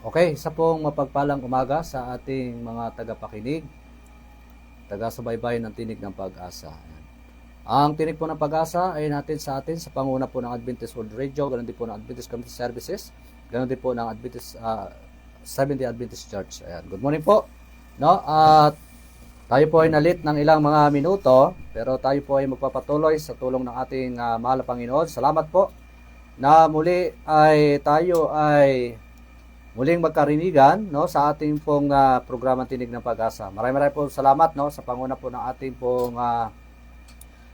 Okay, isa pong mapagpalang umaga sa ating mga tagapakinig, taga-subaybay ng Tinig ng Pag-asa. Ayan. Ang Tinig po ng Pag-asa ay natin sa atin sa panguna po ng Adventist World Radio, ganoon din po ng Adventist Community Services, ganoon din po ng Seventh-day Adventist Church. Ayan. Good morning po. No? At tayo po ay nalit ng ilang mga minuto, pero tayo po ay magpapatuloy sa tulong ng ating mahal na Panginoon. Salamat po na muli ay tayo ay muling magkarinigan, no, sa ating pong programang Tinig ng Pag-asa. Maraming po salamat, no, sa panguna po ng ating pong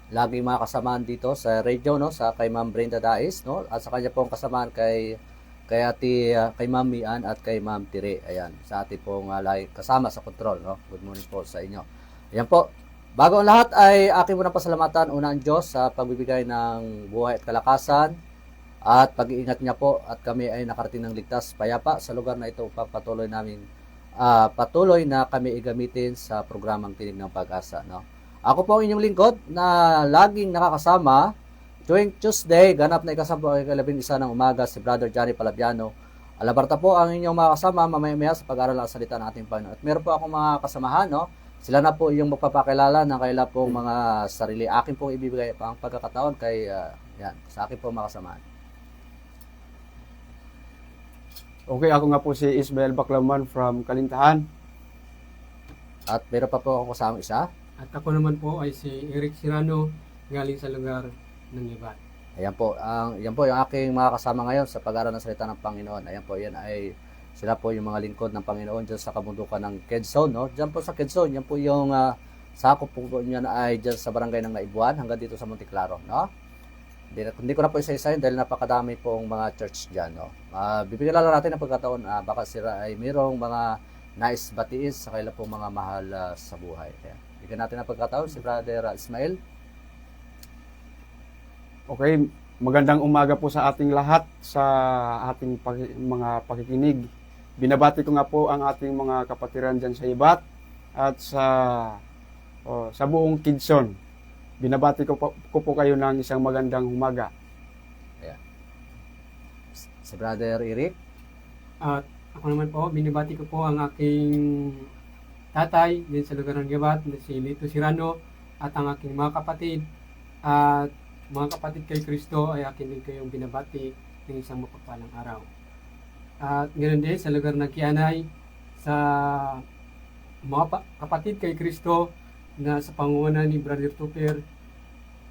laging mga kasamaan dito sa radio, no, sa kay Ma'am Brenda Dais, no, at sa kanya pong kasamaan kay kay Ma'am Mian at kay Ma'am Tire. Ayan, sa ating pong lagi kasama sa control, no. Good morning po sa inyo. Ayan po. Bago ang lahat ay aking muna pasalamatan una ang Diyos sa pagbibigay ng buhay at kalakasan at pag-iingat niya po at kami ay nakarating ng ligtas payapa sa lugar na ito upang patuloy na kami igamitin sa programang Tinig ng Pag-asa, no? Ako po ang inyong lingkod na laging nakakasama tuwing Tuesday, ganap na ikasampu ay 11 ng umaga, si Brother Johnny Palabiano. Alabarta po ang inyong mga kasama mamaya-maya sa pag-aaral ng salita ng ating Panginoon. At meron po akong mga kasamahan, no? Sila na po yung magpapakilala ng kaila pong mga sarili. Akin pong ibibigay ang pagkakataon kay yan, sa akin pong mga kasamahan. Okay, ako nga po si Ismael Baclaman from Kalintahan. At meron pa po ako kasama isa. At ako naman po ay si Eric Sirano, galing sa lugar ng Ibat. Ayan po, yan po yung aking mga kasama ngayon sa pag-aaral ng salita ng Panginoon. Ayan po, yan ay sila po yung mga lingkod ng Panginoon dyan sa kabundukan ng Quezon, no? Dyan po sa Quezon, yan po yung sakop po niya na ay dyan sa barangay ng Naibuan hanggang dito sa Monticlaro, no? Hindi ko na po isa-isahin dahil napakadami pong mga church dyan, no? Bibigyan lang natin ng pagkataon, baka sila ay mayroong mga nais batiin sa kanila pong mga mahal sa buhay. Kaya, bigyan natin ng pagkataon si Brother Ismael. Okay, magandang umaga po sa ating lahat sa ating mga pakikinig. Binabati ko nga po ang ating mga kapatiran dyan sa Ibat at sa buong Quezon. Binabati ko po kayo ng isang magandang umaga. Ayan. Si Brother Eric. At ako naman po, binibati ko po ang aking tatay din sa lugar ng Ibat, na si Lito Sirano, at ang aking mga kapatid. At mga kapatid kay Kristo ay akin din kayong binabati ng isang mapagpalang araw. At ganoon din sa lugar ng Kianay, sa mga kapatid kay Kristo na sa pangunguna ni Brother Tuper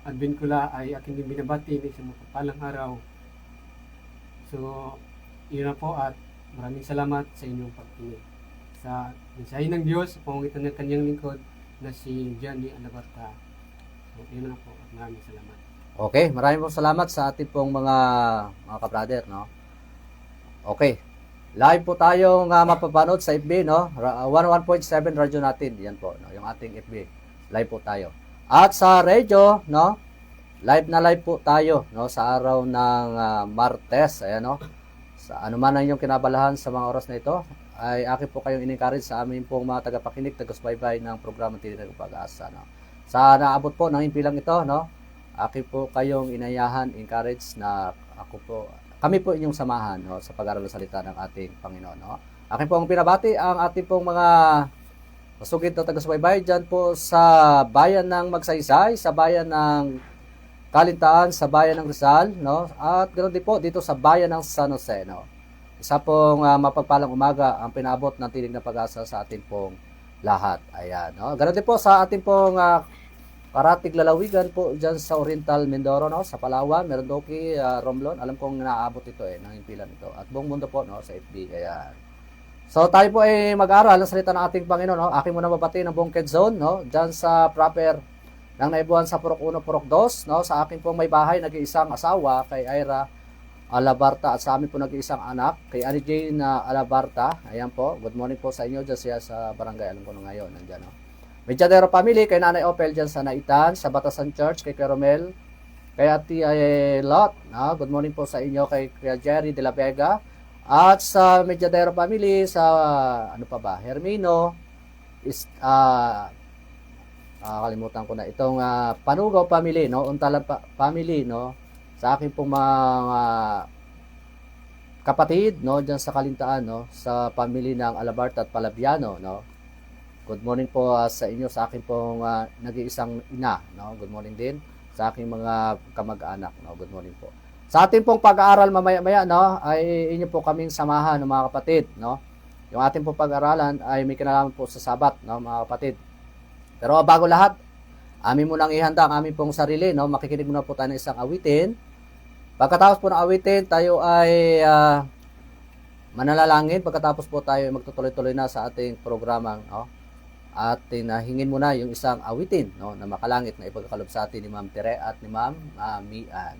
at Bincula ay akin din binabati ng isang mapagpalang araw. So, yun na po at maraming salamat sa inyong pagkinig. Sa mensahe ng Diyos, sa pamamagitan ng kanyang lingkod na si Johnny Alabarta. So, yun na po at maraming salamat. Okay, maraming pong salamat sa ating pong mga ka-brother, no? Okay. Live po tayong mapapanood sa FB, no? 101.7 radyo natin. Yan po, no? Yung ating FB. Live po tayo. At sa radio, no? Live po tayo, no? Sa araw ng Martes, ayan, no? Sa ano man ang inyong kinabalahan sa mga oras na ito, ay akin po kayong in-encourage sa amin pong mga tagapakinig, taga-subaybay ng programa Tinig ng Pag-asa, no? Sa naabot po ng impilang ito, no? Akin po kayong inayahan, encourage na kami po inyong samahan, no, sa pag-aaral ng salita ng ating Panginoon, no. Akin po ang pinabati ang ating pong mga masugid na taga-subaybay dyan po sa bayan ng Magsaysay, sa bayan ng Kalintaan, sa bayan ng Rizal, no, at ganoon din po dito sa bayan ng San Jose, no. Isa pong mapagpalang umaga ang pinabot ng Tinig ng Pag-asa sa ating pong lahat. Ayan, no. Ganoon din po sa ating pong parating lalawigan po dyan sa Oriental Mindoro, no, sa Palawan, Merdoki, Romblon. Alam kong naabot ito ng impilan ito. At buong mundo po, no, sa FB. Kaya so tayo po ay mag-aaral ng salita ng ating Panginoon, no. Aking muna mabati ng buong Quezon, no, dyan sa proper ng Naibuan sa Purok 1, Purok 2, no, sa aking pong may bahay, nag-iisang asawa kay Ira Alabarta at sa amin po nag-iisang anak kay Annie Jane Alabarta. Ayan po. Good morning po sa inyo dyan siya sa barangay. Alam ko na ngayon, nandiyan, no. Mediadero family, kay Nanay Opel dyan sa Naitan, sa Batasan Church, kay Caromel, kay Ati Lot, no? Good morning po sa inyo, kay Kuya Jerry de la Vega, at sa Mediadero family, sa, ano pa ba, Hermino, kalimutan ko na, itong Panugaw family, no? Untalan family, no? Sa akin pong mga kapatid, no, diyan sa Kalintaan, no, sa family ng Alabart at Palabiano, no. Good morning po sa inyo, sa akin pong nag-iisang ina, no. Good morning din sa aking mga kamag-anak, no. Good morning po. Sa ating pong pag-aaral mamaya-maya, no, ay inyo po kaming samahan, no, mga kapatid, no. Yung ating pong pag-aaralan ay may kinalaman po sa Sabat, no, mga kapatid. Pero bago lahat, amin mo nang ihanda ang aming pong sarili, no. Makikinig muna po tayo ng isang awitin. Pagkatapos po ng awitin, tayo ay mananalangin. Pagkatapos po tayo magtutuloy-tuloy na sa ating programang, no. At hingin muna yung isang awitin, no, na makalangit na ipagkakalob sa atin ni Ma'am Tere at ni Ma'am Mian.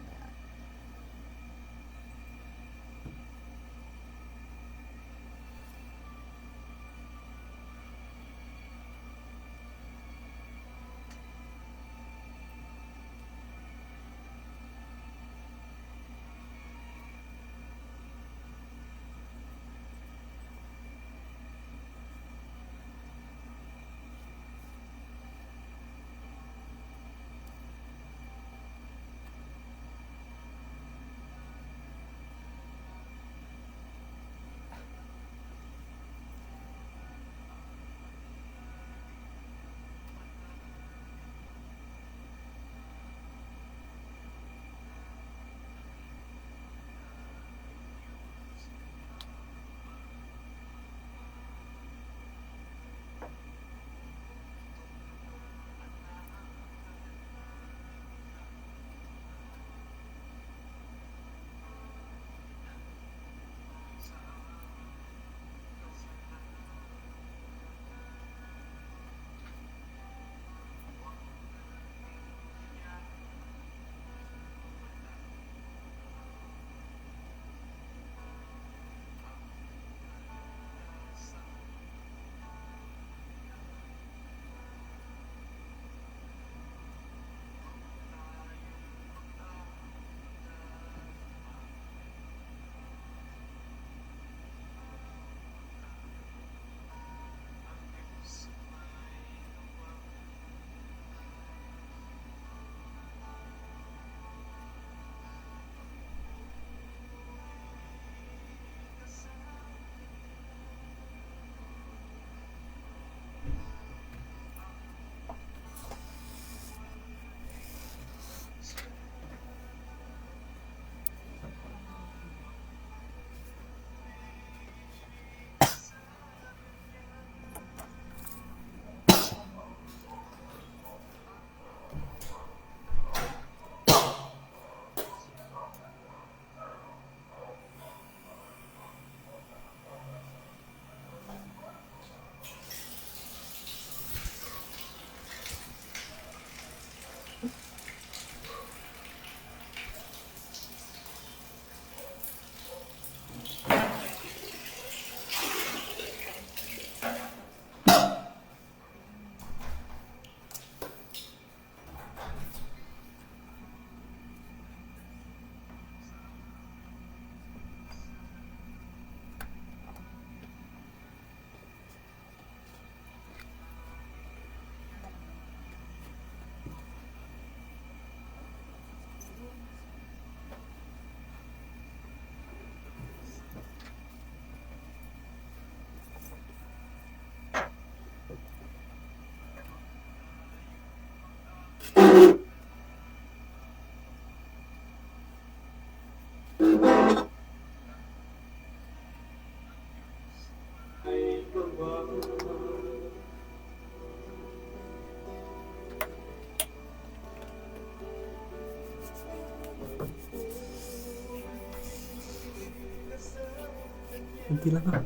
Kunti lang ah.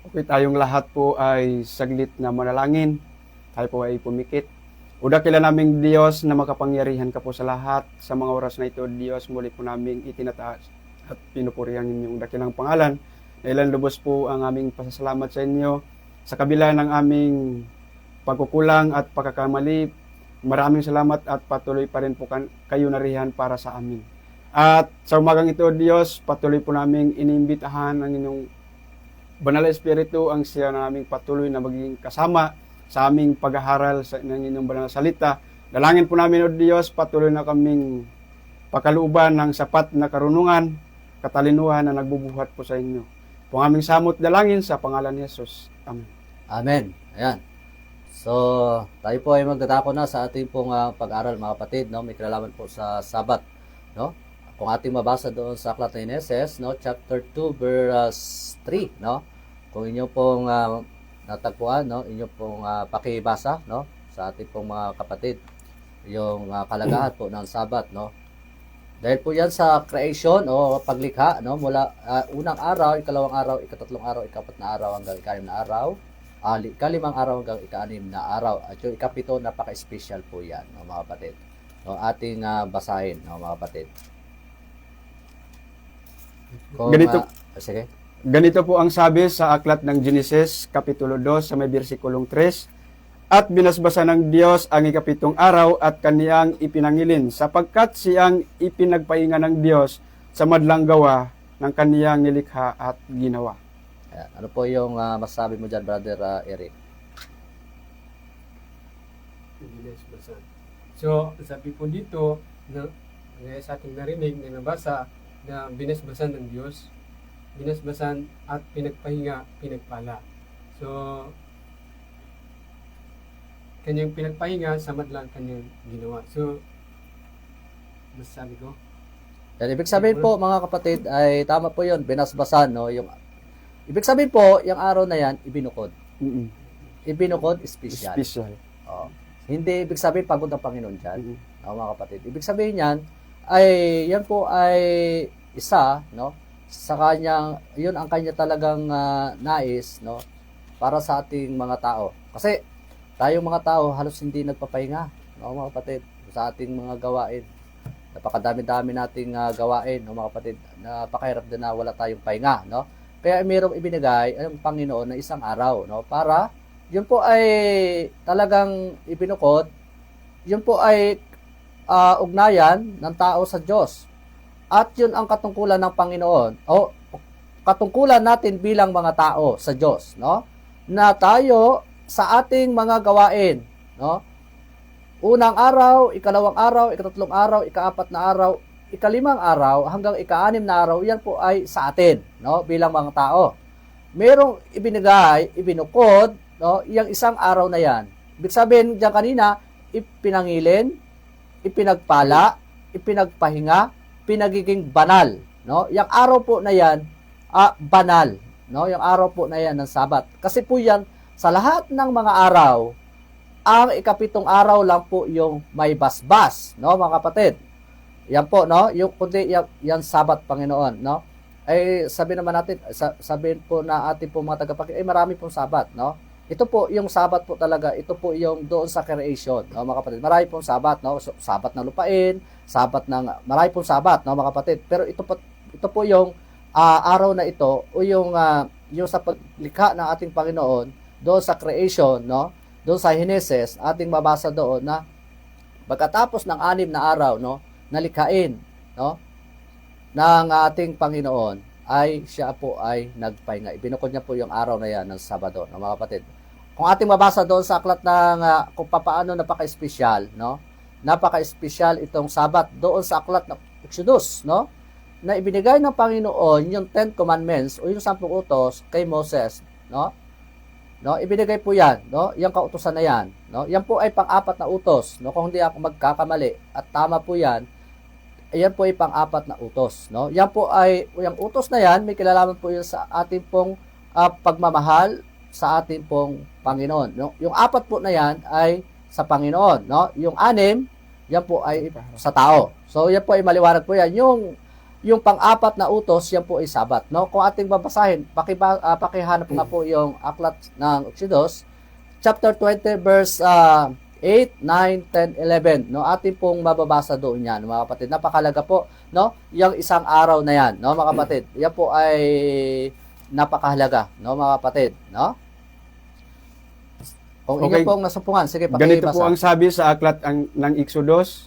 Okay, tayong lahat po ay saglit na manalangin. Tayo po ay pumikit. O dakila naming Diyos na makapangyarihan ka po sa lahat. Sa mga oras na ito, Diyos, muli po naming itinataas at pinupurihan inyong dakilang pangalan. Ilan lubos po ang aming pasasalamat sa inyo. Sa kabila ng aming pagkukulang at pagkakamali, maraming salamat at patuloy pa rin po kayo narihan para sa amin. At sa umagang ito, Diyos, patuloy po naming inimbitahan ang inyong Banal na Espiritu ang siya naming patuloy na maging kasama sa aming pag-aaral ng inyong banal na salita. Dalangin po namin, O Diyos, patuloy na kaming pakaluuban ng sapat na karunungan, katalinuhan na nagbubuhat po sa inyo. Po aming samot dalangin sa pangalan ni Jesus. Amen. Amen. Ayan. So, tayo po ay magtatako na sa ating pong pag-aral, mga kapatid, no? May kinalaman po sa Sabat, no? Kung ating mabasa doon sa aklat ng Heneses, no, chapter 2 verse 3, no? Kung inyo pong natagpuan, no, inyo pong pakibasa, no, sa ating pong mga kapatid, yung kalagahan po ng Sabat, no? Dahil po yan sa creation o paglikha, no, mula unang araw, ikalawang araw, ikatatlong araw, ikapat na araw hanggang ikalim na araw, ikalimang araw hanggang ikaanim na araw, at yung ikapito, napaka-special po yan, no, mga kapatid. No, ating basahin, no, mga kapatid. Kung, sige. Ganito po ang sabi sa aklat ng Genesis, Kapitulo 2, sa may versikulong 3. At binasbasa ng Diyos ang ikapitong araw at kaniyang ipinangilin, sapagkat siyang ipinagpahinga ng Diyos sa madlang gawa ng kaniyang nilikha at ginawa. Ayan. Ano po yung masasabi mo dyan, Brother Eric? So, sabi po dito, na sa ating narinig na nabasa, na binasbasan ng Diyos, binasbasan at pinagpahinga, pinagpala. So, kanyang pinagpahinga, samad lang kanyang ginawa. So, masasabi ko. Yan, ibig sabihin po, mga kapatid, ay tama po yun, binasbasan, no? Ibig sabihin po, yung araw na yan, ibinukod. Ibinukod, special. Special. Oh. Hindi ibig sabihin, pagod ang Panginoon dyan, no, mga kapatid. Ibig sabihin yan, ay yan po ay isa, no, sa kanyang, yun ang kanya talagang nais, no, para sa ating mga tao. Kasi tayong mga tao halos hindi nagpapahinga, no, mga kapatid, sa ating mga gawain. Napakadami-dami nating gawain, no, mga kapatid. Napakahirap din na wala tayong pahinga, no. Kaya mayroong ibinigay ang Panginoon na isang araw, no, para yun po ay talagang ibinukod, yun po ay ugnayan ng tao sa Diyos. At yun ang katungkulan ng Panginoon o katungkulan natin bilang mga tao sa Diyos, no? Na tayo sa ating mga gawain, no? Unang araw, ikalawang araw, ikatatlong araw, ikaapat na araw, ikalimang araw hanggang ikaanim na araw, yan po ay sa atin, no? Bilang mga tao. Merong ibinigay, ibinukod, no? Yang isang araw na yan. Ibig sabihin diyan kanina, ipinangilin, ipinagpala, ipinagpahinga, pinagiging banal, no? Yung araw po na yan, banal, no? Yung araw po na yan ng Sabat. Kasi po yan, sa lahat ng mga araw, ang ikapitong araw lang po yung may basbas, no, mga kapatid? Yan po, no? Yung kundi yan Sabat, Panginoon, no? Ay sabihin naman natin, sabihin po na ating po mga tagapakinig, ay marami pong Sabat, no? Ito po yung Sabat po talaga, ito po yung doon sa creation, no, mga kapatid. Marami pong Sabat, no? So, Sabat ng lupain, Sabat ng marami pong Sabat, no, mga kapatid. Pero ito po yung araw na ito o yung sa paglikha ng ating Panginoon doon sa creation, no? Doon sa Heneses, ating mabasa doon na pagkatapos ng 6 na araw, no, nalikhain, no, ng ating Panginoon, ay siya po ay nagpahinga. Ibinukod niya po yung araw na yan ng Sabado, no, mga kapatid. Kung ating mabasa doon sa aklat ng kung paano napaka-espesyal, no? Napaka-espesyal itong Sabat doon sa aklat ng Exodus, no? Na ibinigay ng Panginoon yung 10 commandments o yung 10 utos kay Moses, no? No, ibinigay po 'yan, no? Yung kautusan na 'yan, no? Yan po ay pang-apat na utos, no? Kung hindi ako magkakamali at tama po 'yan, ayan po ay pang-apat na utos, no? Yan po ay yung utos na 'yan, may kilalaman po 'yan sa ating pong pagmamahal sa ating pong Panginoon, no? Yung 4 po na 'yan ay sa Panginoon, no? Yung 6, yan po ay sa tao. So yan po ay maliwanag po 'yan. Yung yung pang-apat na utos, yan po ay Sabat, no? Kung ating babasahin, pakihanap nga po yung aklat ng Exodus, chapter 20, verse 8, 9, 10, 11, no? Ating pong mababasa doon yan, mga kapatid. Napakalaga po, no? Yung isang araw na yan, no, mga kapatid. Yan po ay napakahalaga, no, mga kapatid, no? Kung Okay. inyo pong nasumpungan, sige, Ganito po pakibasa. ang sabi sa aklat ng Exodus,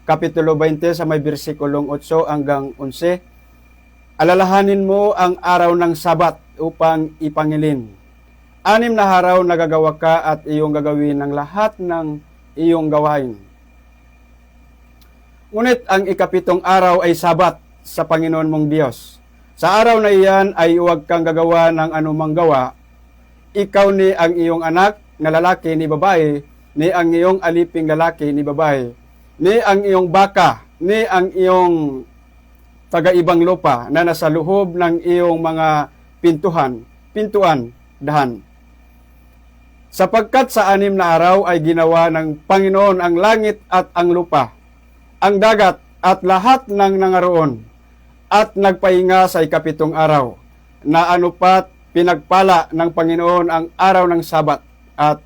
Kapitulo 20 sa may versikulong 8 hanggang 11. Alalahanin mo ang araw ng Sabat upang ipangilin. 6 na araw nagagawa ka at iyong gagawin ng lahat ng iyong gawain. Ngunit ang ikapitong araw ay Sabat sa Panginoon mong Diyos. Sa araw na iyan ay huwag kang gagawa ng anumang gawa. Ikaw ni ang iyong anak na lalaki ni babae, ni ang iyong aliping lalaki ni babae, ni ang iyong baka, ni ang iyong taga-ibang lupa na nasa loob ng iyong mga pintuan, dahan. Sapagkat sa 6 na araw ay ginawa ng Panginoon ang langit at ang lupa, ang dagat at lahat ng nangaroon, at nagpahinga sa ikapitong araw, na anupat pinagpala ng Panginoon ang araw ng Sabat at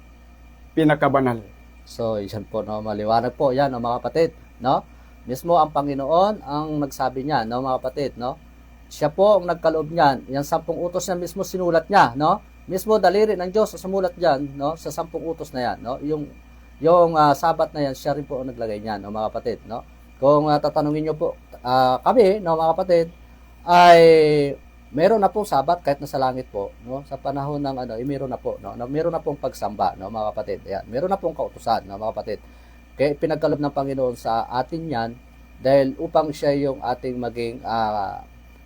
pinakabanal. So, yan po, no, maliwanag po yan, no, mga kapatid, no? Mismo ang Panginoon ang nagsabi niya, no, mga kapatid, no? Siya po ang nagkaloob niyan. Yung 10 utos na mismo sinulat niya, no? Mismo daliri ng Diyos sumulat diyan, no, sa 10 utos na yan, no? Yung Sabat na yan, siya rin po ang naglagay niyan, no, mga kapatid, no? Kung tatanungin niyo po kami, no, mga kapatid, ay meron na pong Sabat kahit nasa langit po, no? Sa panahon ng meron na po, no? Meron na pong pagsamba, no, mga kapatid. Ayan, meron na pong kautusan, no, mga kapatid. Kaya pinagkaloob ng Panginoon sa atin 'yan dahil upang siya yung ating maging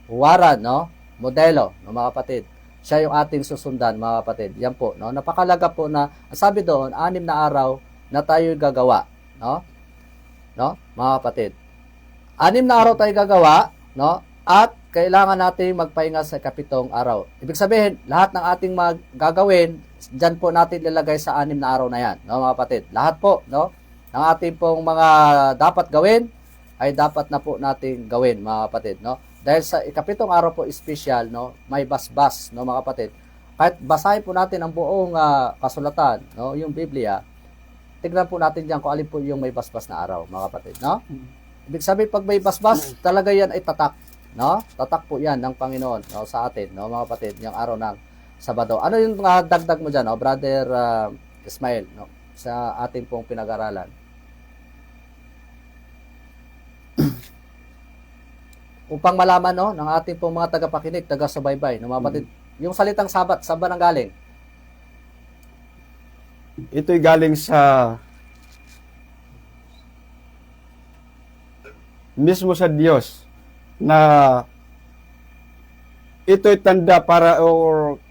huwaran, no? Modelo, no, mga kapatid. Siya yung ating susundan, mga kapatid. Yan po, no? Napakalaga po na sabi doon, 6 na araw na tayo gagawa, no? No, mga kapatid. 6 na araw tayo gagawa, no? At kailangan natin magpahinga sa ikapitong araw. Ibig sabihin, lahat ng ating gagawin, dyan po natin ilalagay sa 6 na araw na yan, no, mga kapatid. Lahat po, no, ng ating pong mga dapat gawin, ay dapat na po natin gawin, mga kapatid, no. Dahil sa ikapitong araw po special, no, may basbas, no, mga kapatid. Kahit basahin po natin ang buong kasulatan, no, yung Biblia, tignan po natin diyan kung alin po yung may basbas na araw, mga kapatid, no. Ibig sabihin, pag may basbas, talaga yan ay tatak, no? Tatak po yan ng Panginoon, no, sa atin, no, mga kapatid, yung araw ng Sabado. Ano yung dagdag mo dyan, no, Brother Ismael, no, sa ating pong pinag-aralan? Upang malaman, no, ng ating pong mga tagapakinig, taga-subaybay, no, mga kapatid, yung salitang Sabat, saan ba nanggaling? Ito'y galing sa mismo sa Diyos na ito'y tanda para or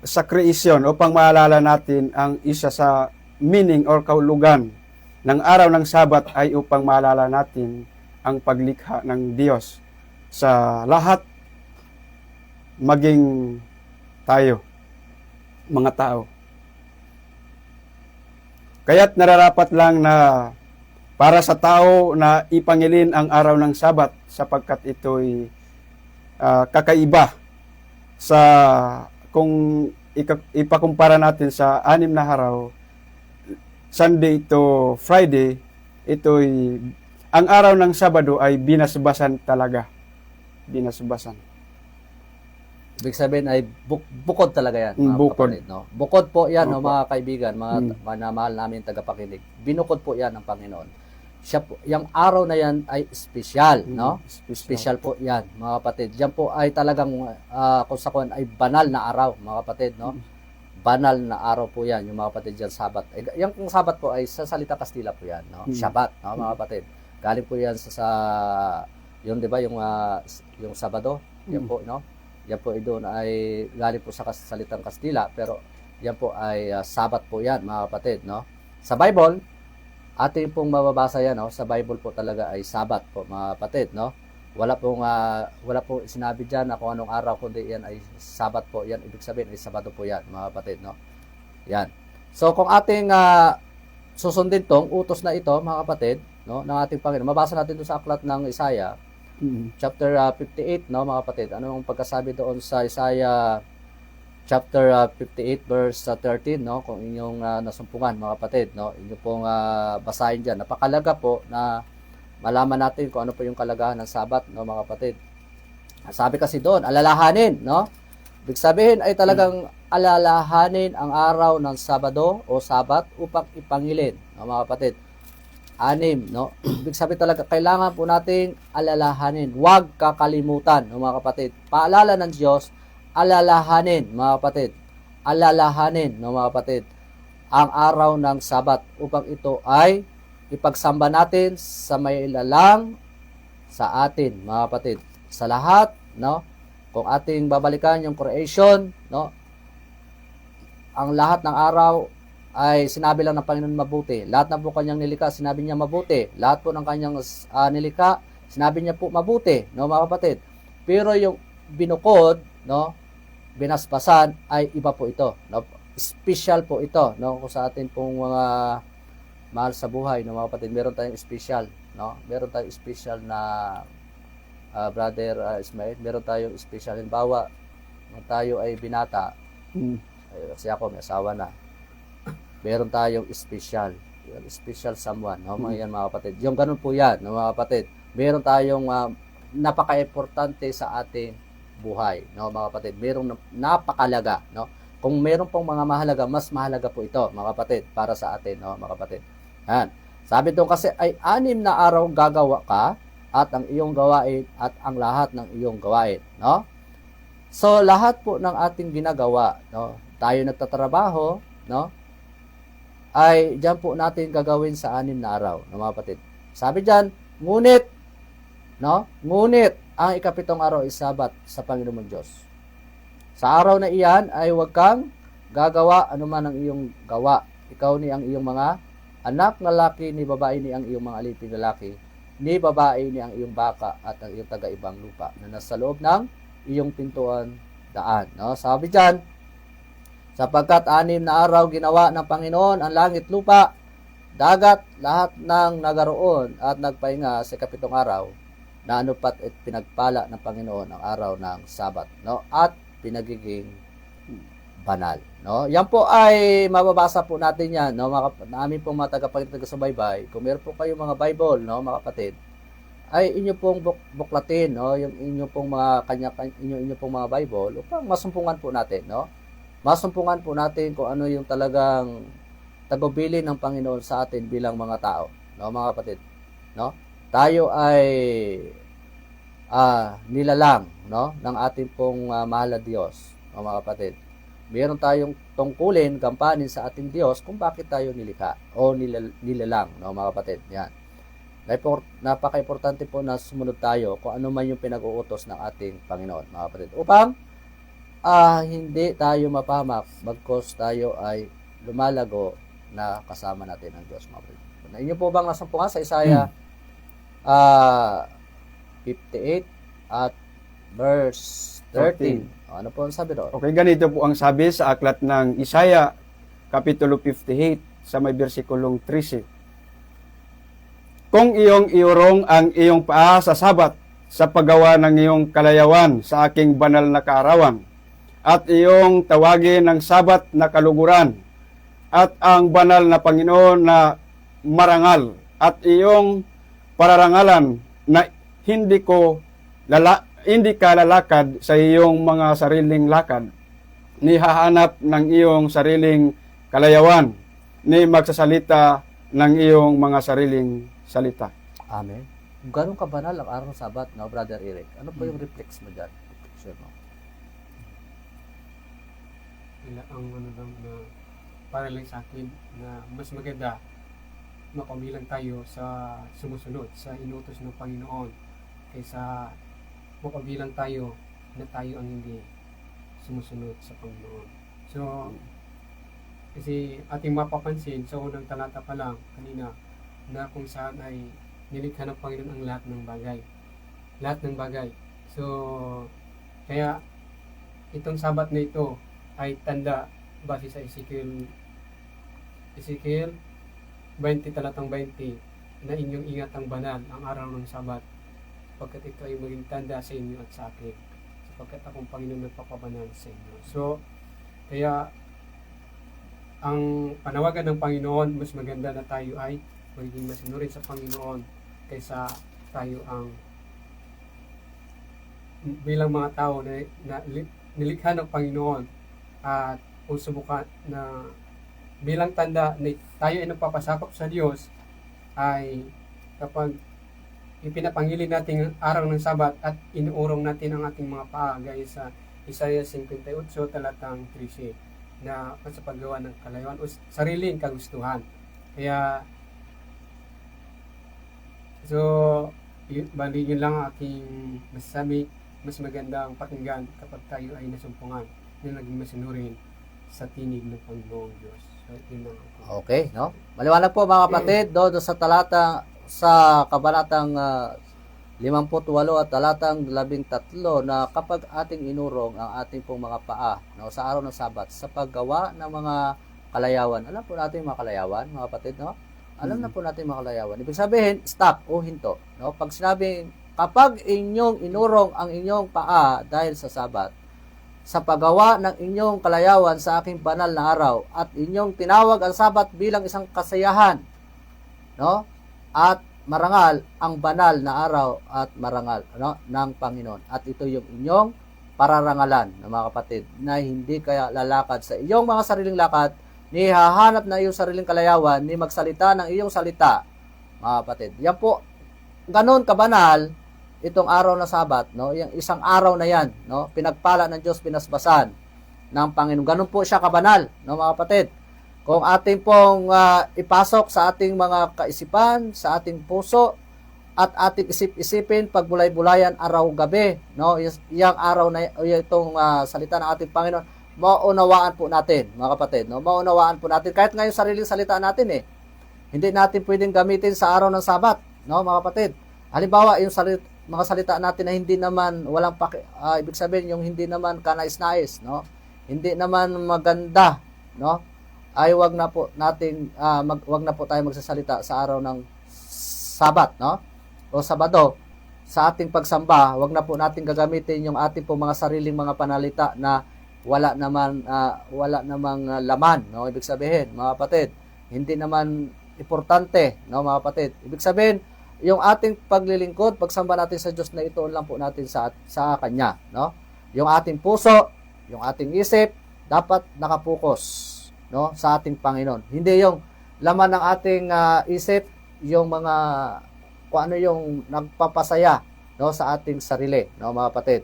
sa creation upang maalala natin ang isa sa meaning or kahulugan ng araw ng Sabat ay upang maalala natin ang paglikha ng Diyos sa lahat, maging tayo, mga tao. Kaya't nararapat lang na para sa tao na ipangilin ang araw ng Sabat sapagkat ito'y kakaiba sa kung ipakumpara natin sa 6 na araw, Sunday to Friday, ito'y ang araw ng Sabado ay binasbasan talaga. Binasbasan. Ibig sabihin ay bukod talaga yan, mga Bukod. kapatid, no? Bukod po yan, no, Opo. mga kaibigan, mga mahal namin tagapakinig. Binukod po yan ng Panginoon. Siya po, yung araw na yan ay special, no? Special po yan, mga kapatid. Yan po ay talagang, kung sa kuwan, ay banal na araw, mga kapatid, no? Banal na araw po yan, yung mga kapatid dyan, Sabat. Yung Sabat po ay sa salita Kastila po yan, no? Shabbat, no, mga kapatid. Galing po yan sa yung, di ba, yung Sabado, yan po, no? Yan po doon ay galing po sa salitang Kastila, pero yan po ay Sabat po yan, mga kapatid, no? Sa Bible, ating pong mababasa yan, no? Sa Bible po talaga ay Sabat po, mga kapatid, no? Wala pong sinabi diyan na kung anong araw, kundi yan ay Sabat po yan. Ibig sabihin ay Sabado po yan, mga kapatid, no? Yan. So kung ating susundin tong utos na ito, mga kapatid, no, ng ating Panginoon, mabasa natin doon sa aklat ng Isaiah, chapter 58, no, mga kapatid. Ano ang pagkasabi doon sa Isaiah chapter 58 verse 13, no, kung inyong nasumpungan, mga kapatid, no, inyo pong basahin diyan. Napakalaga po na malaman natin kung ano po yung kalagahan ng Sabat, no, mga kapatid. Sabi kasi doon, alalahanin, no? Ibig sabihin ay talagang alalahanin ang araw ng Sabado o Sabat upang ipangilin, no, mga kapatid. 6, no? Ibig sabihin talaga, kailangan po nating alalahanin. Huwag kakalimutan, no, mga kapatid. Paalala ng Diyos, alalahanin, mga kapatid. Alalahanin, no, mga kapatid, ang araw ng Sabat upang ito ay ipagsamba natin sa may ilalang sa atin, mga kapatid. Sa lahat, no? Kung ating babalikan yung creation, no? Ang lahat ng araw ay sinabi lang ng Panginoon mabuti. Lahat na po kanyang nilikha, sinabi niya mabuti. Lahat po ng kanyang nilikha, sinabi niya po mabuti, no, mga kapatid. Pero yung binukod, no, binasbasan ay iba po ito, no? Special po ito, no, kung sa atin pong mga mahal sa buhay, no, mga kapatid, meron tayong special, no? Meron tayong special na Brother Ismail, meron tayong special. Halimbawa, kung tayo ay binata, kasi ako may asawa na, meron tayong special, special someone, no, mga yan, mga kapatid. Yung ganun po yan, no, mga kapatid. Meron tayong napaka-importante sa ating buhay, no, mga kapatid. Merong napakalaga, no. Kung meron pong mga mahalaga, mas mahalaga po ito, mga kapatid, para sa atin, no, mga kapatid. Yan. Sabi doon kasi ay 6 na araw gagawa ka at ang iyong gawain at ang lahat ng iyong gawain, no? So lahat po ng ating ginagawa, no, tayo nagtatrabaho, no, ay diyan po natin gagawin sa 6 na araw, no, mga kapatid. Sabi diyan, ngunit, no, ngunit ang ikapitong araw ay Sabat sa Panginoon mong Diyos. Sa araw na iyan ay huwag kang gagawa anuman ang iyong gawa. Ikaw ni ang iyong mga anak na laki, ni babae ni ang iyong mga alipin na laki, ni babae ni ang iyong baka at ang iyong taga-ibang lupa na nasa loob ng iyong pintuan daan. No? Sabi diyan, sapagkat 6 na araw ginawa ng Panginoon ang langit, lupa, dagat, lahat ng nagaroon at nagpahinga sa 7 araw, na anupat at pinagpala ng Panginoon ang araw ng Sabat, no? At pinagiging banal, no? Yan po ay mababasa po natin yan, no, namin pong mga tagapagligtas sa baybay. Kung meron po kayong mga Bible, no, mga kapatid, ay inyo pong buklatin, no, yung inyo pong mga inyo pong mga Bible upang masumpungan po natin, no? Masumpungan po natin kung ano yung talagang tagubilin ng Panginoon sa atin bilang mga tao, no, mga kapatid, no? Tayo ay nilalang, no, ng ating pong mahal na Diyos, no, mga kapatid. Meron tayong tungkulin, gampanin sa ating Diyos kung bakit tayo nilikha o nilalang, no, mga kapatid. Yan. Napaka-importante po na sumunod tayo kung ano man yung pinag-uutos ng ating Panginoon, mga kapatid. Upang hindi tayo mapahamak, bagkos tayo ay lumalago na kasama natin ang Diyos, mga kapatid. Inyo po bang nasumpungan sa Isaiah 58 at verse 13? Ano po ang sabi doon? Okay, ganito po ang sabi sa aklat ng Isaiah, Kapitulo 58, sa may versikulong 13. Kung iyong iurong ang iyong paa sa Sabat, sa paggawa ng iyong kalayawan sa aking banal na kaarawan, at iyong tawagin ng Sabat na kaluguran, at ang banal na Panginoon na marangal, at iyong pararangalan na hindi ka lalakad sa iyong mga sariling lakad, ni hahanap ng iyong sariling kalayawan, ni magsasalita ng iyong mga sariling salita. Amen. Ganun kabanal ang araw ng Sabat, no, Brother Eric? Ano po yung reflex mo dyan? Reflection mo? Ang ano lang na para lang sa akin na mas maganda makumilang tayo sa sumusunod sa inutos ng Panginoon kaysa makabilang tayo na tayo ang hindi sumusunod sa Panginoon. So, kasi ating mapapansin sa unang talata pa lang kanina na kung saan ay nilikha ng Panginoon ang lahat ng bagay. Lahat ng bagay. So, kaya itong Sabat na ito ay tanda base sa Ezekiel 20 talatang 20 na inyong ingat ang banal ang araw ng Sabat sapagkat ito ay maging tanda sa inyo at sa akin, sapagkat akong Panginoon nagpapabanal sa inyo. So, kaya ang panawagan ng Panginoon, mas maganda na tayo ay magiging masunurin sa Panginoon kaysa tayo ang bilang mga tao na nilikha ng Panginoon at kung subukan na bilang tanda na tayo ay nagpapasakop sa Diyos ay kapag ipinapangili natin ang araw ng Sabat at inuurong natin ang ating mga paa gaya sa Isaiah 58 talatang 13 na sa paggawa ng kalayuan o sariling kagustuhan. Kaya bali yun lang ang aking masasabi. Mas magandang pakinggan kapag tayo ay nasumpungan na naging masunurin sa tinig ng Panginoong Diyos. So, yun lang ako. Okay, no? Maliwanag po mga kapatid, doon sa talata sa kabanatang 58 at talatang 13 na kapag ating inurong ang ating pong mga paa, no, sa araw ng Sabat sa paggawa ng mga kalayawan. Alam po natin mga kalayawan, mga kapatid, no? Alam na po natin mga kalayawan. Ibig sabihin, stop o hinto, no? Pag sinabing kapag inyong inurong ang inyong paa dahil sa Sabat, sa paggawa ng inyong kalayawan sa aking banal na araw, at inyong tinawag ang Sabat bilang isang kasayahan, no? At marangal ang banal na araw at marangal, no, ng Panginoon. At ito yung inyong pararangalan, no, mga kapatid, na hindi kaya lalakad sa iyong mga sariling lakad, ni hahanap na iyong sariling kalayawan, ni magsalita ng iyong salita, mga kapatid. Yan po, ganon kabanal itong araw na Sabat, no? Yung isang araw na yan, no? Pinagpala ng Diyos, pinasbasan ng Panginoon. Ganun po siya kabanal, no, mga kapatid. Kung ating pong ipasok sa ating mga kaisipan, sa ating puso, at ating isip-isipin, pagbulay-bulayan araw-gabi, no? Yung araw na itong salita ng ating Panginoon, maunawaan po natin, mga kapatid, no? Maunawaan po natin kahit ngayon sariling salita natin hindi natin pwedeng gamitin sa araw ng Sabat, no, mga kapatid. Halimbawa, yung mga salita natin na hindi naman walang ibig sabihin yung hindi naman kanais-nais, no? Hindi naman maganda, no? Ay wag na po nating wag na po tayo magsasalita sa araw ng Sabat, no? O Sabado sa ating pagsamba, wag na po nating gagamitin yung ating po mga sariling mga panalita na wala namang laman, no? Ibig sabihin, mga kapatid, hindi naman importante, no, mga kapatid. Ibig sabihin, yung ating paglilingkod, pagsamba natin sa Diyos na ito lang po natin sa Kanya, no? Yung ating puso, yung ating isip, dapat nakapokus, no, sa ating Panginoon. Hindi yung laman ng ating isip, yung mga, kung ano yung nagpapasaya, no, sa ating sarili, no, mga kapatid,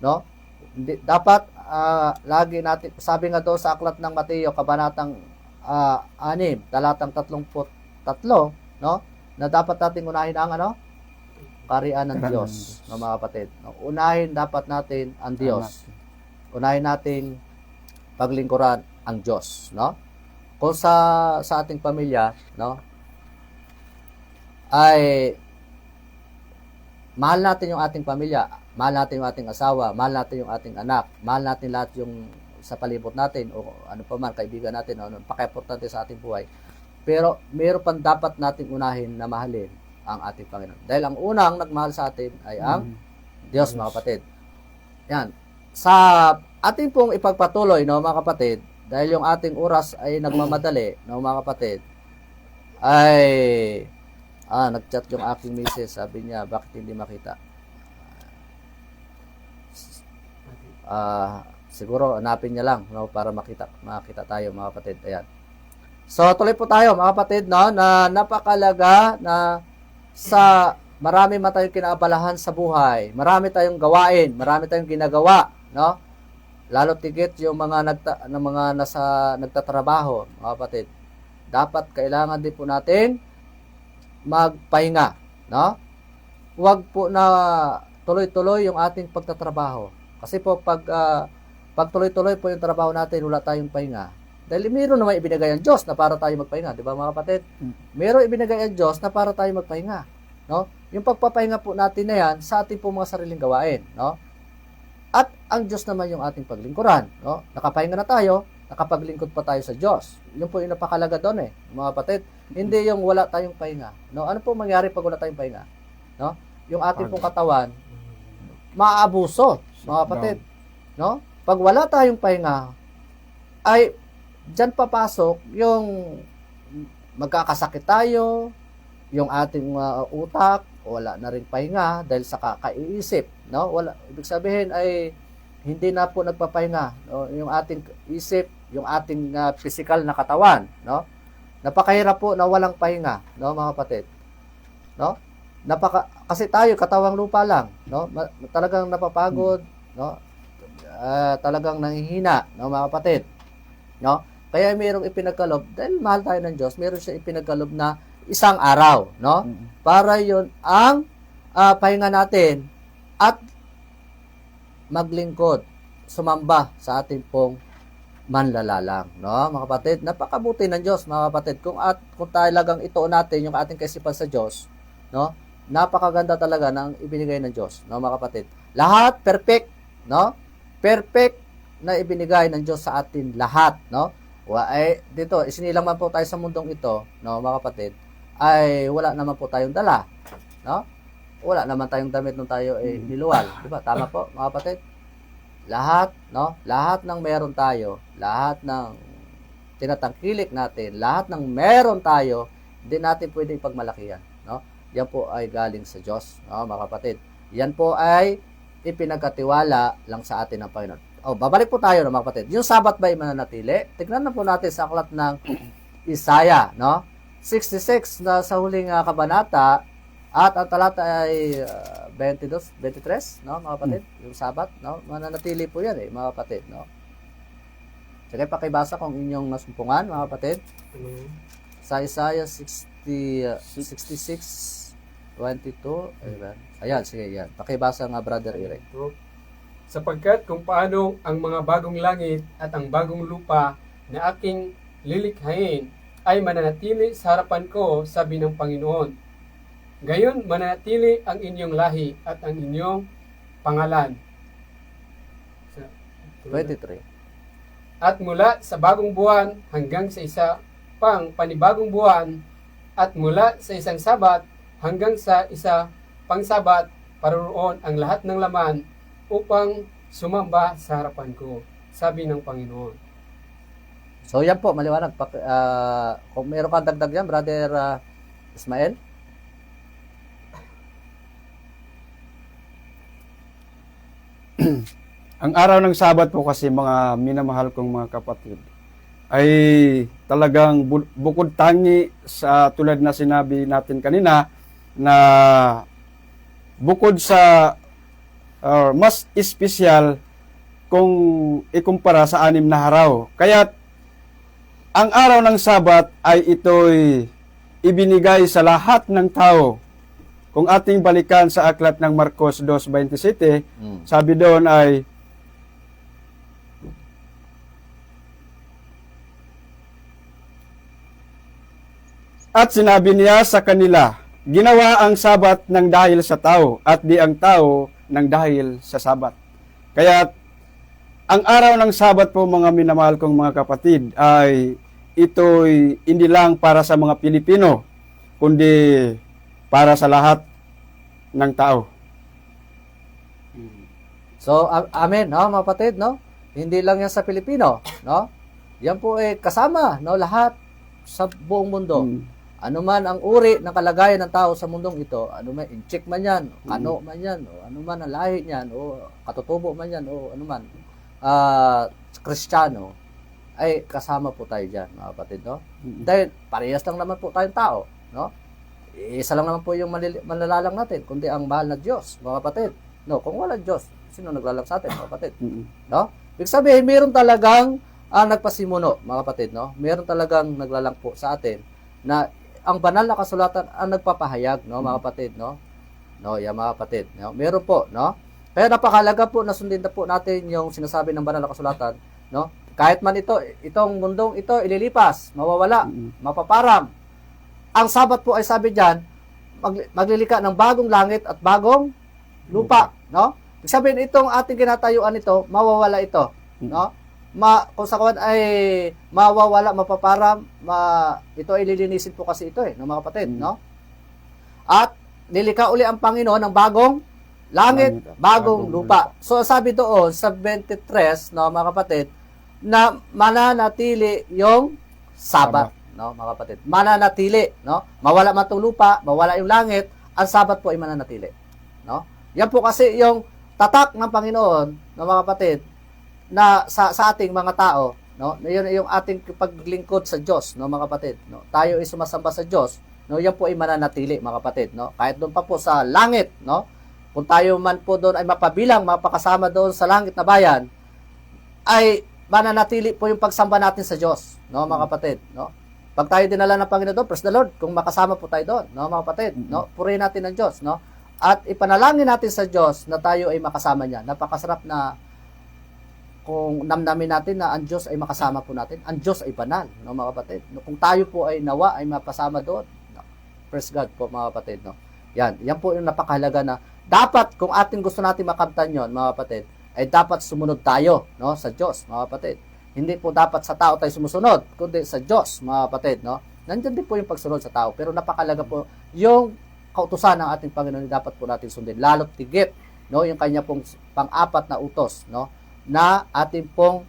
no? Hindi, dapat, lagi natin, sabi nga doon sa aklat ng Mateo, kabanatang 6, talatang 33, no? Na dapat natin unahin ang kaharian ng Diyos, no, mga kapatid. No, unahin dapat natin ang Diyos. Unahin natin paglingkuran ang Diyos, no? Kung sa ating pamilya, no, ay mahal natin yung ating pamilya, mahal natin yung ating asawa, mahal natin yung ating anak, mahal natin lahat yung sa palibot natin o ano pa man, kaibigan natin, ano, paka-importante sa ating buhay. Pero mayroon pang dapat nating unahin na mahalin ang ating Panginoon. Dahil ang unang nagmahal sa atin ay ang Diyos, mga kapatid. Yan. Sa ating pong ipagpatuloy, no, mga kapatid, dahil yung ating oras ay nagmamadali, no, mga kapatid, ay nag-chat yung aking misis, sabi niya, bakit hindi makita? Siguro hanapin niya lang, no, para makita tayo, mga kapatid. Ayan. So, tuloy po tayo, mga kapatid, no, na napakalaga na sa marami tayong kinaabalahan sa buhay. Marami tayong gawain, marami tayong ginagawa, no? Lalo tigit yung mga nagtatrabaho, mga kapatid. Dapat kailangan din po natin magpahinga, no? Huwag po na tuloy-tuloy yung ating pagtatrabaho. Kasi po pag tuloy-tuloy po yung trabaho natin, wala tayong pahinga. Dahil mayroon naman ibinigay ang Diyos na para tayo magpahinga, di ba, mga kapatid? Mayroon ibinigay ang Diyos na para tayo magpahinga, no? Yung pagpapahinga po natin na yan sa ating po mga sariling gawain, no? At ang Diyos naman yung ating paglingkuran, no? Nakapahinga na tayo, nakapaglingkod pa tayo sa Diyos. Yun po yung napakalaga doon, mga kapatid. Hindi yung wala tayong pahinga, no? Ano po mangyari pag wala tayong pahinga, no? yung ating pong katawan, maaabuso, mga kapatid. No? Pag wala tayong pahinga, ay diyan papasok yung magkakasakit tayo, yung ating utak, wala na rin pahinga dahil sa kakaiisip. No? Wala, ibig sabihin ay hindi na po nagpapahinga. No? Yung ating isip, yung ating physical na katawan. No? Napakahirap po na walang pahinga, no, mga kapatid. No? Kasi tayo katawang lupa lang, no? Talagang napapagod, no? Talagang nanghihina, no, mga kapatid. No? Kaya mayroong ipinagkalob dahil mahal tayo ng Diyos, mayroon siya ipinagkalob na isang araw, no? Para 'yon ang pahinga natin at maglingkod, sumamba sa ating pong manlalalang, no, mga kapatid. Napakabuti ng Diyos, mga kapatid. Kung talagang ituon natin yung ating kaisipan sa Diyos, no, napakaganda talaga ng ibinigay ng Diyos, no, mga kapatid. Lahat perfect, no? Perfect na ibinigay ng Diyos sa atin lahat, no? Dito, isinilang man po tayo sa mundong ito, no, mga kapatid, ay wala naman po tayong dala, no? Wala naman tayong damit nung tayo niluwal, di ba? Tama po, mga kapatid. Lahat, no? Lahat ng meron tayo, lahat ng tinatangkilik natin, lahat ng meron tayo, hindi natin pwedeng pagmalakihan, no? Yan po ay galing sa Diyos, no, mga kapatid. Yan po ay ipinagkatiwala lang sa atin ng Panginoon. Babalik po tayo, no, mga kapatid. Yung Sabat ba ay mananatili? Tignan na po natin sa aklat ng Isaiah, no? 66 na sa huling kabanata, at ang talata ay 22, 23, no, mga kapatid, yung Sabat, no, mananatili po yan, mga kapatid, no. Sige, pakibasa kung inyong nasumpungan, mga kapatid. Sa Isaiah 66, 22, ayan, sige, yan. Pakibasa nga, Brother Eric. Sapagkat kung paano ang mga bagong langit at ang bagong lupa na aking lilikhain ay mananatili sa harapan ko, sabi ng Panginoon. Gayon, mananatili ang inyong lahi at ang inyong pangalan. 23. At mula sa bagong buwan hanggang sa isa pang panibagong buwan, at mula sa isang sabat hanggang sa isa pang sabat, paroroon ang lahat ng laman upang sumamba sa harapan ko, sabi ng Panginoon. So, yan po, maliwanag. Kung meron kang dagdag yan, Brother Ismael? Ang araw ng Sabat po kasi, mga minamahal kong mga kapatid, ay talagang bukod tangi sa tulad na sinabi natin kanina, na bukod sa mas espesyal kung ikumpara sa 6 na araw. Kaya ang araw ng Sabat ay ito'y ibinigay sa lahat ng tao. Kung ating balikan sa aklat ng Marcos 2:27, sabi doon ay, at sinabi niya sa kanila, ginawa ang Sabat ng dahil sa tao, at di ang tao ng dahil sa Sabat. Kaya ang araw ng Sabat po, mga minamahal kong mga kapatid, ay ito'y hindi lang para sa mga Pilipino, kundi para sa lahat ng tao. So, amen, no, mga kapatid, no? Hindi lang yan sa Pilipino, no? Yan po ay kasama, no, lahat sa buong mundo. Ano man ang uri ng kalagayan ng tao sa mundong ito, ano man, incheck man yan, ano man yan, o ano man ang lahi niyan, o katutubo man yan, o ano man, Kristiyano, ay kasama po tayo dyan, mga kapatid, no? Dahil parehas lang naman po tayong tao, no? Isa lang naman po yung manlalalang natin, kundi ang mahal na Diyos, mga kapatid. No, kung wala Diyos, sino naglalang sa atin, mga kapatid? No? Ibig sabihin, meron talagang nagpasimuno, mga kapatid, no? Meron talagang naglalang po sa atin na ang banal na kasulatan ang nagpapahayag, no, mga kapatid, no? No, yan, mga kapatid, no? Meron po, no? Kaya napakahalaga po na sundin na po natin yung sinasabi ng banal na kasulatan, no? Kahit man itong mundong ito ililipas, mawawala, mapaparam. Ang Sabat po ay sabi diyan, maglilika ng bagong langit at bagong lupa, no? Ibig sabihin, itong ating ginatayuan ito, mawawala ito, no? Kung sa kawan ay mawawala, mapaparam, ito ay lilinisin po kasi ito, no, mga kapatid, no? At nilikha uli ang Panginoon ng bagong langit, Langit at bagong bagong lupa. So sabi doon sa 23, no, mga kapatid, na mananatili yung Sabat, no, mga kapatid. Mananatili, no? Mawala man itong lupa, mawala yung langit, ang Sabat po ay mananatili, no? Yan po kasi yung tatak ng Panginoon, no, mga kapatid, na sa ating mga tao, no? Yun yung ating paglingkod sa Diyos, no, mga kapatid, no? Tayo ay sumasamba sa Diyos, no? Yan po ay mananatili, mga kapatid, no? Kahit doon pa po sa langit, no? Kung tayo man po doon ay mapabilang, mapakasama doon sa langit na bayan, ay mananatili po yung pagsamba natin sa Diyos, no, mga kapatid, no? Pag tayo dinala ng Panginoon doon, praise the Lord, kung makasama po tayo doon, no, mga kapatid, no? Purihin natin ang Diyos, no? At ipanalangin natin sa Diyos na tayo ay makasama niya. Napakasarap na kung namnamin natin na ang Diyos ay makasama po natin. Ang Diyos ay banal, no, mga kapatid. No, kung tayo po ay nawa ay mapasama doon, no, praise God po, mga kapatid, no? Yan po yung napakahalaga na dapat kung ating gusto natin makamtan yon, mga kapatid, ay dapat sumunod tayo, no, sa Diyos, mga kapatid. Hindi po dapat sa tao tayo sumusunod, kundi sa Diyos, mga kapatid, no. Nandiyan din po yung pagsunod sa tao, pero napakalaga po yung kautusan ng ating Panginoon na dapat po natin sundin, lalo't tigit, no, yung kanya pong pang-apat na utos, no, na ating pong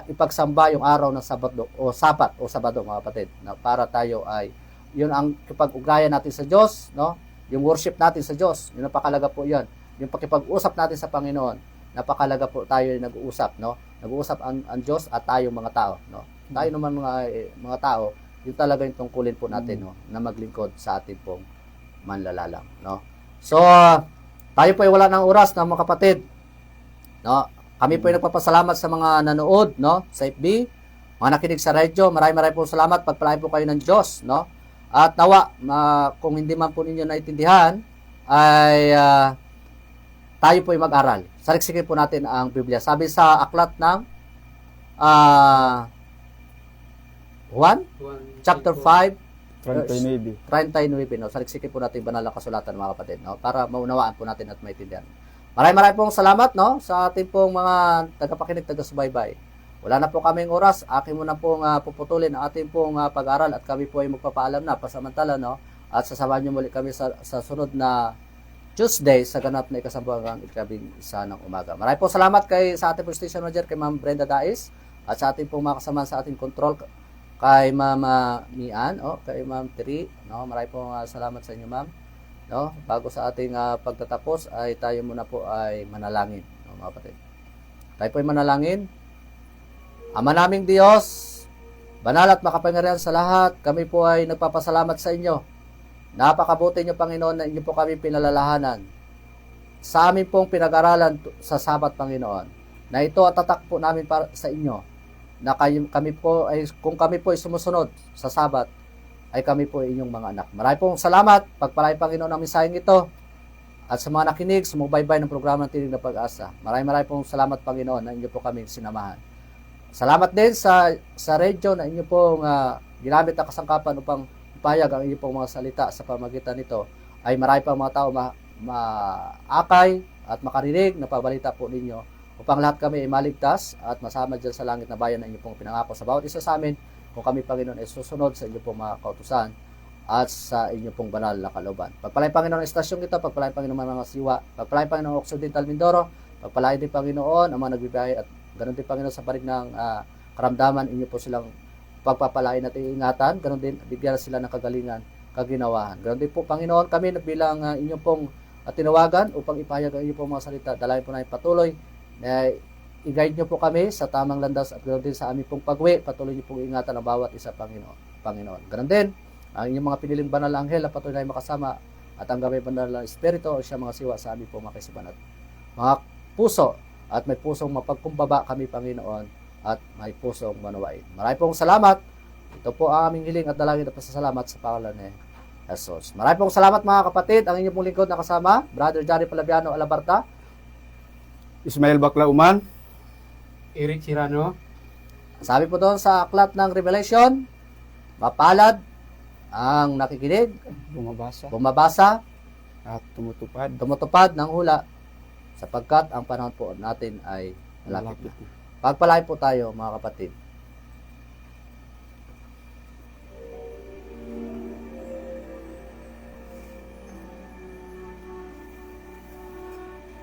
ipagsamba yung araw ng Sabado o Sabat o Sabado, mga kapatid, na para tayo ay yun ang kipag-ugnayan natin sa Diyos, no, yung worship natin sa Diyos, yun napakalaga po yan, yung pakipag-usap natin sa Panginoon. Napakalaga po tayo ay nag-uusap, no? Nag-uusap ang Diyos at tayo mga tao, no? Tayo naman mga tao, yun talaga yung tungkulin po natin, no, na maglingkod sa ating pong manlalalang, no? So, tayo po ay wala ng oras, na mga kapatid, no? Kami po ay nagpapasalamat sa mga nanood, no, sa FB, mga nakinig sa radyo, maraming po salamat, pagpalain po kayo ng Diyos, no? At nawa, kung hindi man po ninyo naintindihan, ay tayo po ay mag-aral. Saliksikin po natin ang Biblia. Sabi sa aklat ng Juan, chapter 5, 39. 39, no? Saliksikin po natin banal na kasulatan, mga kapatid, no? Para maunawaan po natin at maintindihan. Maraming pong salamat, no, sa ating pong mga tagapakinig, taga-subaybay. Wala na po kaming oras. Akin mo na pong puputulin ang ating pong pag-aral at kami po ay magpapaalam na pasamantala, no? At sasamahan niyo muli kami sa sunod na Tuesday sa ganap na ikasambuang ika-1 ng umaga. Maraming po salamat sa ating station manager, kay Ma'am Brenda Dais, at sa ating pong mga kasama sa ating control, kay Ma'am Mian, kay Ma'am Tri, no? Maraming po salamat sa inyo, Ma'am, no? Bago sa ating pagtatapos ay tayo muna po ay manalangin, no, mga kapatid. Tayo po ay manalangin. Ama naming Diyos, banal at makapangyarihan sa lahat, kami po ay nagpapasalamat sa inyo. Napakabuti niyo, Panginoon, na inyo po kami pinalalahanan sa amin pong pinag-aralan sa Sabat, Panginoon, na ito at tatak po namin para sa inyo, na kami po ay, kung kami po ay sumusunod sa Sabat, ay kami po ay inyong mga anak. Maraming pong salamat, pagpalay, Panginoon, ang mensaheng ito, at sa mga nakinig, sumubaybay ng programa ng Tinig na Pag-asa. Maraming pong salamat, Panginoon, na inyo po kami sinamahan. Salamat din sa radyo na inyo pong ginamit na kasangkapan upang ipahayag ang inyong pong mga salita sa pamagitan nito, ay marami pang mga tao maakay at makarinig na pabalita po ninyo, upang lahat kami ay maligtas at masama dyan sa langit na bayan na inyong pong pinangako sa bawat isa sa amin, kung kami, Panginoon, ay susunod sa inyong pong mga kautusan at sa inyong pong banal na kalooban. Pagpalain, Panginoon, ang estasyong ito, pagpalain, Panginoon, mga siwa, pagpalain, Panginoon, Occidental Mindoro, pagpalain din, Panginoon, ang mga nagbibiyahe, at ganoon din, Panginoon, sa parig ng karamdaman, inyo po silang pagpapalain at iingatan, ganoon din, bigyan sila ng kagalingan, kaginawahan. Ganoon din po, Panginoon, kami bilang inyong pong tinawagan upang ipahayag ang inyong pong mga salita, dalayan po namin patuloy, na i-guide nyo po kami sa tamang landas, at ganoon din sa aming pong pagwi, patuloy nyo pong ingatan ang bawat isa, Panginoon. Ganoon din, ang inyong mga piniling banal na anghel na patuloy na makasama, at ang gamay banal na espiritu o siya mga siwa sa aming pong mga kaisipan at mga puso, at may pusong mapagkumbaba kami, Panginoon, at may pusong manuwain. Maraming pong salamat. Ito po ang aming hiling at dalangin at pasasalamat sa pangalan ni Jesus. Maraming pong salamat, mga kapatid. Ang inyong pong lingkod na kasama, Brother Johnny Palabiano Alabarta, Ismael Baclauman, Eric Cirano. sabi po doon sa aklat ng Revelation, mapalad ang nakikinig, bumabasa, at tumutupad. tumutupad ng hula, sapagkat ang panahon po natin ay malapit na. Pagpalain po tayo, mga kapatid.